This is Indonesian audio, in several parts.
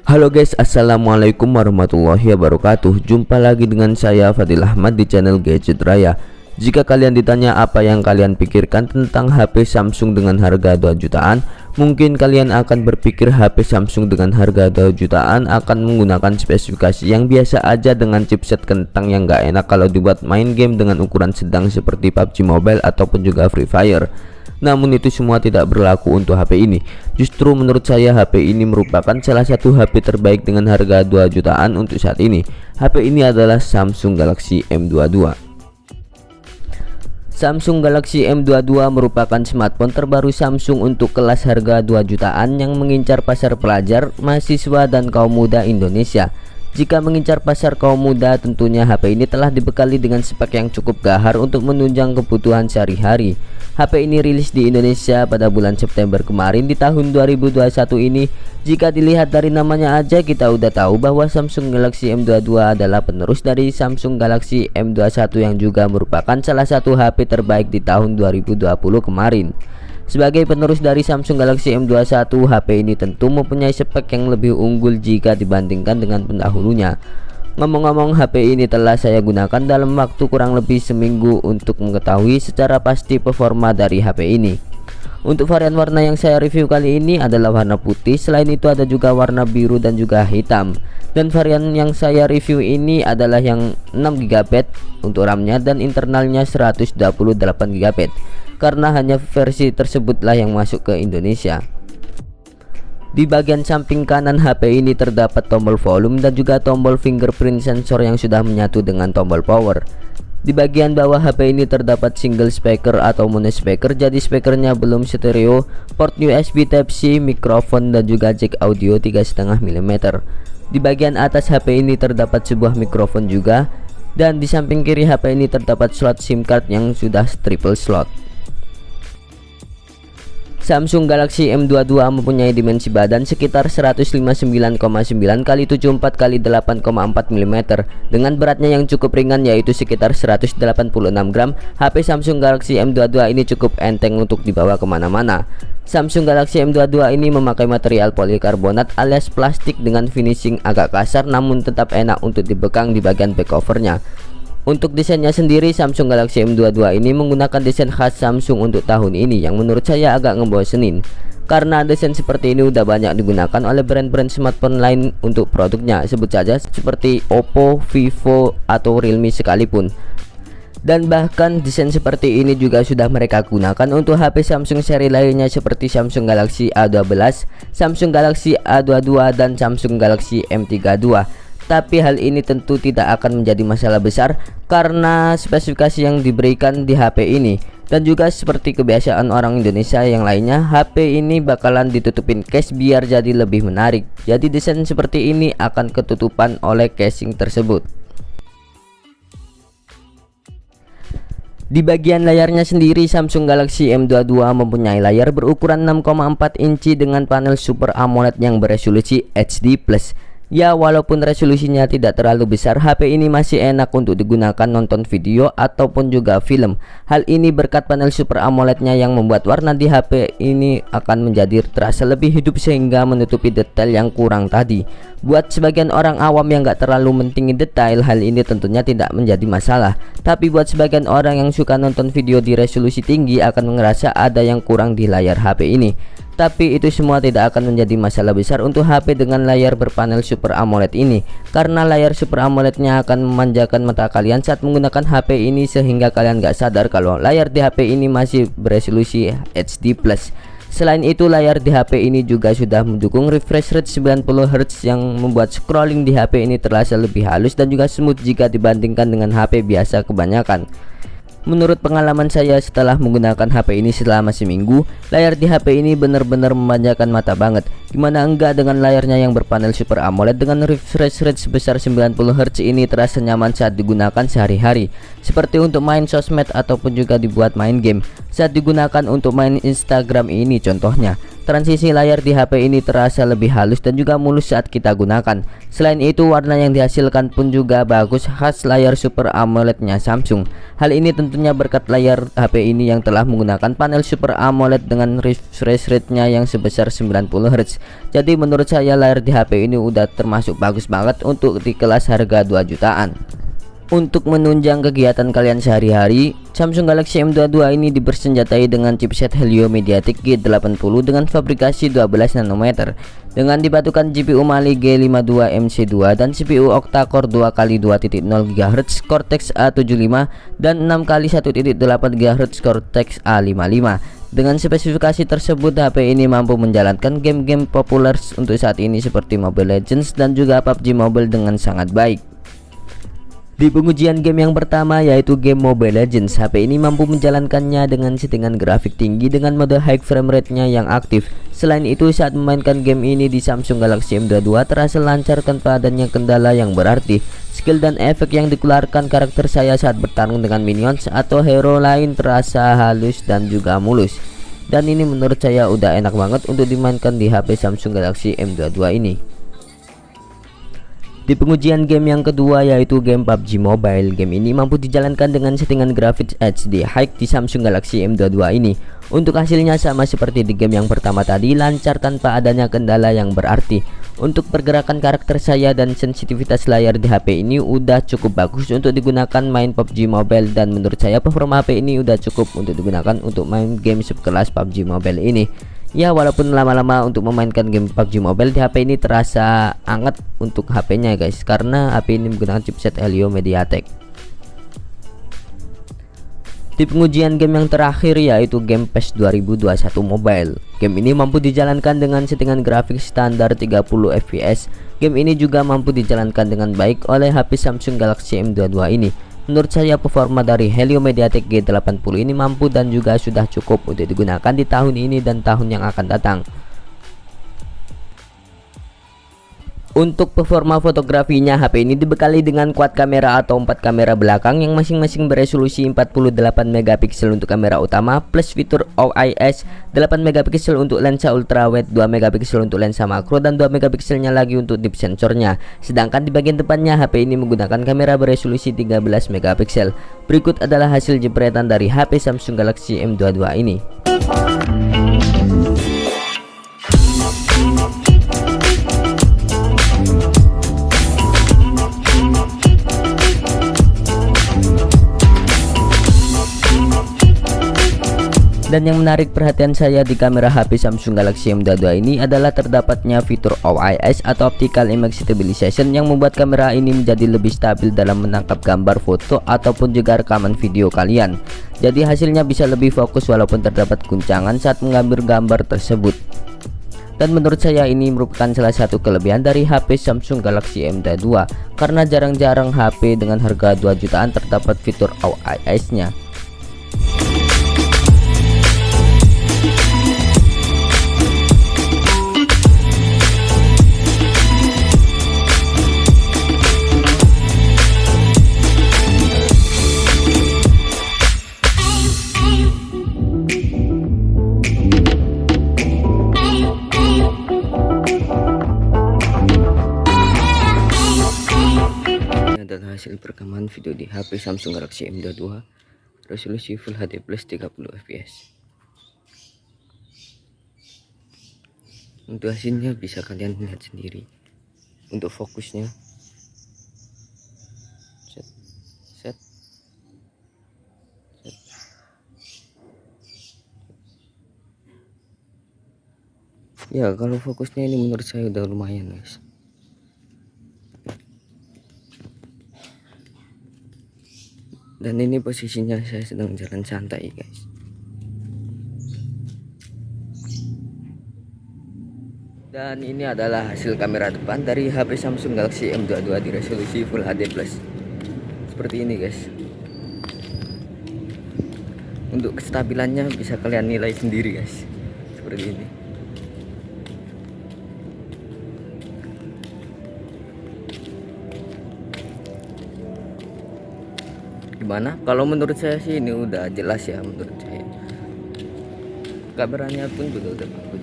Halo guys, assalamualaikum warahmatullahi wabarakatuh. Jumpa lagi dengan saya Fadil Ahmad di channel Gadget Raya. Jika kalian ditanya apa yang kalian pikirkan tentang HP Samsung dengan harga 2 jutaan, mungkin kalian akan berpikir HP Samsung dengan harga 2 jutaan akan menggunakan spesifikasi yang biasa aja dengan chipset kentang yang gak enak kalau dibuat main game dengan ukuran sedang seperti PUBG Mobile ataupun juga Free Fire. Namun itu semua tidak berlaku untuk HP ini. Justru menurut saya HP ini merupakan salah satu HP terbaik dengan harga 2 jutaan untuk saat ini. HP ini adalah Samsung Galaxy M22. Samsung Galaxy M22 merupakan smartphone terbaru Samsung untuk kelas harga 2 jutaan yang mengincar pasar pelajar, mahasiswa, dan kaum muda Indonesia. Jika mengincar pasar kaum muda, tentunya HP ini telah dibekali dengan spek yang cukup gahar untuk menunjang kebutuhan sehari-hari. HP ini rilis di Indonesia pada bulan September kemarin di tahun 2021 ini. Jika dilihat dari namanya aja kita udah tahu bahwa Samsung Galaxy M22 adalah penerus dari Samsung Galaxy M21 yang juga merupakan salah satu HP terbaik di tahun 2020 kemarin. Sebagai penerus dari Samsung Galaxy M21, HP ini tentu mempunyai spek yang lebih unggul jika dibandingkan dengan pendahulunya. Ngomong-ngomong, HP ini telah saya gunakan dalam waktu kurang lebih seminggu untuk mengetahui secara pasti performa dari HP ini. Untuk varian warna yang saya review kali ini adalah warna putih, selain itu ada juga warna biru dan juga hitam. Dan varian yang saya review ini adalah yang 6GB untuk RAM-nya dan internalnya 128GB, karena hanya versi tersebutlah yang masuk ke Indonesia. Di bagian samping kanan HP ini terdapat tombol volume dan juga tombol fingerprint sensor yang sudah menyatu dengan tombol power. Di bagian bawah HP ini terdapat single speaker atau mono speaker, jadi speakernya belum stereo, port USB Type-C, mikrofon dan juga jack audio 3,5 mm. Di bagian atas HP ini terdapat sebuah mikrofon juga, dan di samping kiri HP ini terdapat slot SIM card yang sudah triple slot. Samsung Galaxy M22 mempunyai dimensi badan sekitar 159,9 x 74 x 8,4 mm dengan beratnya yang cukup ringan yaitu sekitar 186 gram. HP Samsung Galaxy M22 ini cukup enteng untuk dibawa kemana-mana. Samsung Galaxy M22 ini memakai material polikarbonat alias plastik dengan finishing agak kasar namun tetap enak untuk dipegang di bagian back covernya. Untuk desainnya sendiri, Samsung Galaxy M22 ini menggunakan desain khas Samsung untuk tahun ini yang menurut saya agak ngebosenin, karena desain seperti ini udah banyak digunakan oleh brand-brand smartphone lain untuk produknya, sebut saja seperti Oppo, Vivo, atau Realme sekalipun. Dan bahkan desain seperti ini juga sudah mereka gunakan untuk HP Samsung seri lainnya seperti Samsung Galaxy A12, Samsung Galaxy A22, dan Samsung Galaxy M32. Tapi hal ini tentu tidak akan menjadi masalah besar karena spesifikasi yang diberikan di HP ini. Dan juga seperti kebiasaan orang Indonesia yang lainnya, HP ini bakalan ditutupin case biar jadi lebih menarik. Jadi desain seperti ini akan ketutupan oleh casing tersebut. Di bagian layarnya sendiri, Samsung Galaxy M22 mempunyai layar berukuran 6,4 inci dengan panel Super AMOLED yang beresolusi HD+. Ya, walaupun resolusinya tidak terlalu besar, HP ini masih enak untuk digunakan nonton video ataupun juga film. Hal ini berkat panel Super AMOLED-nya yang membuat warna di HP ini akan menjadi terasa lebih hidup sehingga menutupi detail yang kurang tadi. Buat sebagian orang awam yang gak terlalu mentinggi detail, hal ini tentunya tidak menjadi masalah. Tapi buat sebagian orang yang suka nonton video di resolusi tinggi akan ngerasa ada yang kurang di layar HP ini. Tapi itu semua tidak akan menjadi masalah besar untuk HP dengan layar berpanel Super AMOLED ini, karena layar Super AMOLED-nya akan memanjakan mata kalian saat menggunakan HP ini sehingga kalian gak sadar kalau layar di HP ini masih beresolusi HD+. Selain itu, layar di HP ini juga sudah mendukung refresh rate 90Hz yang membuat scrolling di HP ini terasa lebih halus dan juga smooth jika dibandingkan dengan HP biasa kebanyakan. Menurut pengalaman saya setelah menggunakan HP ini selama seminggu, layar di HP ini benar-benar memanjakan mata banget. Gimana enggak dengan layarnya yang berpanel Super AMOLED dengan refresh rate sebesar 90Hz ini terasa nyaman saat digunakan sehari-hari, seperti untuk main sosmed ataupun juga dibuat main game. Saat digunakan untuk main Instagram ini contohnya, transisi layar di HP ini terasa lebih halus dan juga mulus saat kita gunakan. Selain itu, warna yang dihasilkan pun juga bagus, khas layar Super AMOLED-nya Samsung. Hal ini tentunya berkat layar HP ini yang telah menggunakan panel Super AMOLED dengan refresh rate-nya yang sebesar 90Hz. Jadi menurut saya layar di HP ini udah termasuk bagus banget untuk di kelas harga 2 jutaan. Untuk menunjang kegiatan kalian sehari-hari, Samsung Galaxy M22 ini dipersenjatai dengan chipset Helio MediaTek G80 dengan fabrikasi 12 nanometer dengan dipatukan GPU Mali G52MC2 dan CPU octa-core 2x2.0 GHz Cortex A75 dan 6x1.8 GHz Cortex A55. Dengan spesifikasi tersebut, HP ini mampu menjalankan game-game populer untuk saat ini seperti Mobile Legends dan juga PUBG Mobile dengan sangat baik. Di pengujian game yang pertama yaitu game Mobile Legends, HP ini mampu menjalankannya dengan settingan grafik tinggi dengan mode high frame rate-nya yang aktif. Selain itu, saat memainkan game ini di Samsung Galaxy M22 terasa lancar tanpa adanya kendala yang berarti. Skill dan efek yang dikeluarkan karakter saya saat bertarung dengan minions atau hero lain terasa halus dan juga mulus. Dan ini menurut saya udah enak banget untuk dimainkan di HP Samsung Galaxy M22 ini. Di pengujian game yang kedua yaitu game PUBG Mobile, game ini mampu dijalankan dengan settingan grafis HD High di Samsung Galaxy M22 ini. Untuk hasilnya sama seperti di game yang pertama tadi, lancar tanpa adanya kendala yang berarti. Untuk pergerakan karakter saya dan sensitivitas layar di HP ini udah cukup bagus untuk digunakan main PUBG Mobile, dan menurut saya performa HP ini udah cukup untuk digunakan untuk main game sekelas PUBG Mobile ini. Ya, walaupun lama-lama untuk memainkan game PUBG Mobile di HP ini terasa anget untuk HP-nya guys, karena HP ini menggunakan chipset Helio MediaTek. Di pengujian game yang terakhir yaitu game PES 2021 Mobile, game ini mampu dijalankan dengan settingan grafik standar 30 fps. Game ini juga mampu dijalankan dengan baik oleh HP Samsung Galaxy M22 ini. Menurut saya performa dari Helio MediaTek G80 ini mampu dan juga sudah cukup untuk digunakan di tahun ini dan tahun yang akan datang. Untuk performa fotografinya, HP ini dibekali dengan quad kamera atau 4 kamera belakang yang masing-masing beresolusi 48 megapiksel untuk kamera utama plus fitur OIS, 8 megapiksel untuk lensa ultrawide, 2 megapiksel untuk lensa makro, dan 2 megapikselnya lagi untuk deep sensornya. Sedangkan di bagian depannya HP ini menggunakan kamera beresolusi 13 megapiksel. Berikut adalah hasil jepretan dari HP Samsung Galaxy M22 ini. Dan yang menarik perhatian saya di kamera HP Samsung Galaxy M22 ini adalah terdapatnya fitur OIS atau Optical Image Stabilization yang membuat kamera ini menjadi lebih stabil dalam menangkap gambar, foto, ataupun juga rekaman video kalian. Jadi hasilnya bisa lebih fokus walaupun terdapat guncangan saat mengambil gambar tersebut. Dan menurut saya ini merupakan salah satu kelebihan dari HP Samsung Galaxy M22, karena jarang-jarang HP dengan harga 2 jutaan terdapat fitur OIS-nya. Adalah hasil perekaman video di HP Samsung Galaxy M22 resolusi Full HD plus 30 fps. Untuk hasilnya bisa kalian lihat sendiri. Untuk fokusnya set. Ya, kalau fokusnya ini menurut saya udah lumayan guys. Dan ini posisinya saya sedang jalan santai guys. Dan ini adalah hasil kamera depan dari HP Samsung Galaxy M22 di resolusi Full HD plus. Seperti ini guys. Untuk kestabilannya bisa kalian nilai sendiri guys. Seperti ini. Gimana? Kalau menurut saya sih ini udah jelas ya, menurut saya. Kameranya pun juga udah bagus.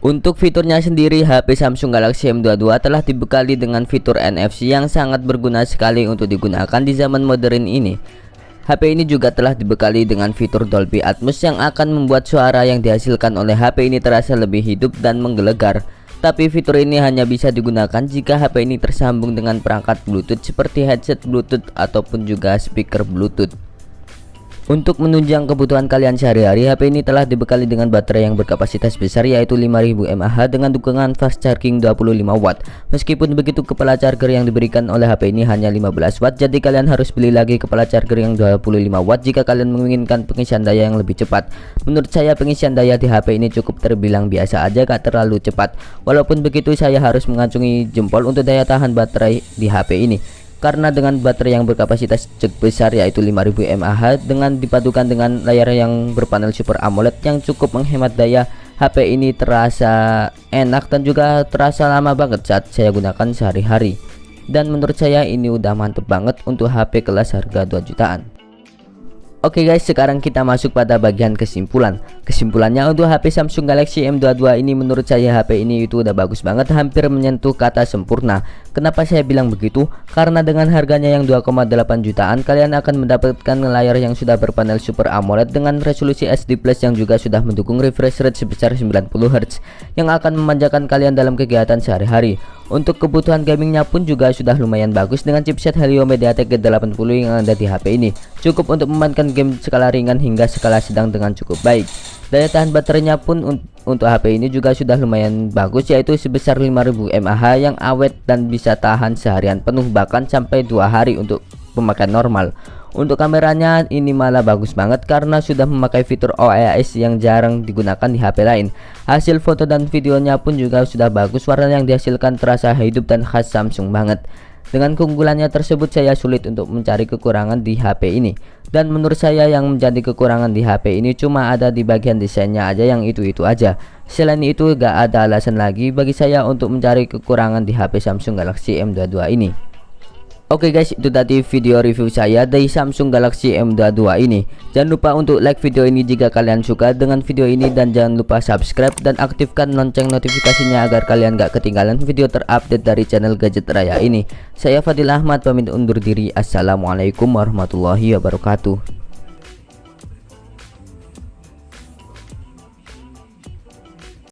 Untuk fiturnya sendiri, HP Samsung Galaxy M22 telah dibekali dengan fitur NFC yang sangat berguna sekali untuk digunakan di zaman modern ini. HP ini juga telah dibekali dengan fitur Dolby Atmos yang akan membuat suara yang dihasilkan oleh HP ini terasa lebih hidup dan menggelegar. Tapi fitur ini hanya bisa digunakan jika HP ini tersambung dengan perangkat Bluetooth seperti headset Bluetooth ataupun juga speaker Bluetooth. Untuk menunjang kebutuhan kalian sehari-hari, HP ini telah dibekali dengan baterai yang berkapasitas besar yaitu 5000 mAh dengan dukungan fast charging 25 watt. Meskipun begitu, kepala charger yang diberikan oleh HP ini hanya 15 watt, jadi kalian harus beli lagi kepala charger yang 25 watt jika kalian menginginkan pengisian daya yang lebih cepat. Menurut saya pengisian daya di HP ini cukup terbilang biasa aja, gak terlalu cepat. Walaupun begitu, saya harus mengacungi jempol untuk daya tahan baterai di HP ini. Karena dengan baterai yang berkapasitas cukup besar yaitu 5000 mAh dengan dipadukan dengan layar yang berpanel Super AMOLED yang cukup menghemat daya, HP ini terasa enak dan juga terasa lama banget saat saya gunakan sehari-hari. Dan menurut saya ini udah mantep banget untuk HP kelas harga 2 jutaan. Oke guys, sekarang kita masuk pada bagian kesimpulan. Kesimpulannya untuk HP Samsung Galaxy M22 ini, menurut saya HP ini itu udah bagus banget, hampir menyentuh kata sempurna. Kenapa saya bilang begitu? Karena dengan harganya yang 2,8 jutaan, kalian akan mendapatkan layar yang sudah berpanel Super AMOLED dengan resolusi HD Plus yang juga sudah mendukung refresh rate sebesar 90Hz yang akan memanjakan kalian dalam kegiatan sehari-hari. Untuk kebutuhan gamingnya pun juga sudah lumayan bagus dengan chipset Helio MediaTek G80 yang ada di HP ini. Cukup untuk memainkan game skala ringan hingga skala sedang dengan cukup baik. Daya tahan baterainya pun untuk HP ini juga sudah lumayan bagus yaitu sebesar 5000 mAh yang awet dan bisa tahan seharian penuh bahkan sampai 2 hari untuk pemakaian normal. Untuk kameranya ini malah bagus banget karena sudah memakai fitur OIS yang jarang digunakan di HP lain. Hasil foto dan videonya pun juga sudah bagus, warna yang dihasilkan terasa hidup dan khas Samsung banget. Dengan keunggulannya tersebut saya sulit untuk mencari kekurangan di HP ini. Dan menurut saya yang menjadi kekurangan di HP ini cuma ada di bagian desainnya aja yang itu-itu aja. Selain itu gak ada alasan lagi bagi saya untuk mencari kekurangan di HP Samsung Galaxy M22 ini. Oke guys, itu tadi video review saya dari Samsung Galaxy M22 ini. Jangan lupa untuk like video ini jika kalian suka dengan video ini, dan jangan lupa subscribe dan aktifkan lonceng notifikasinya agar kalian gak ketinggalan video terupdate dari channel Gadget Raya ini. Saya Fadil Ahmad pamit undur diri. Assalamualaikum warahmatullahi wabarakatuh.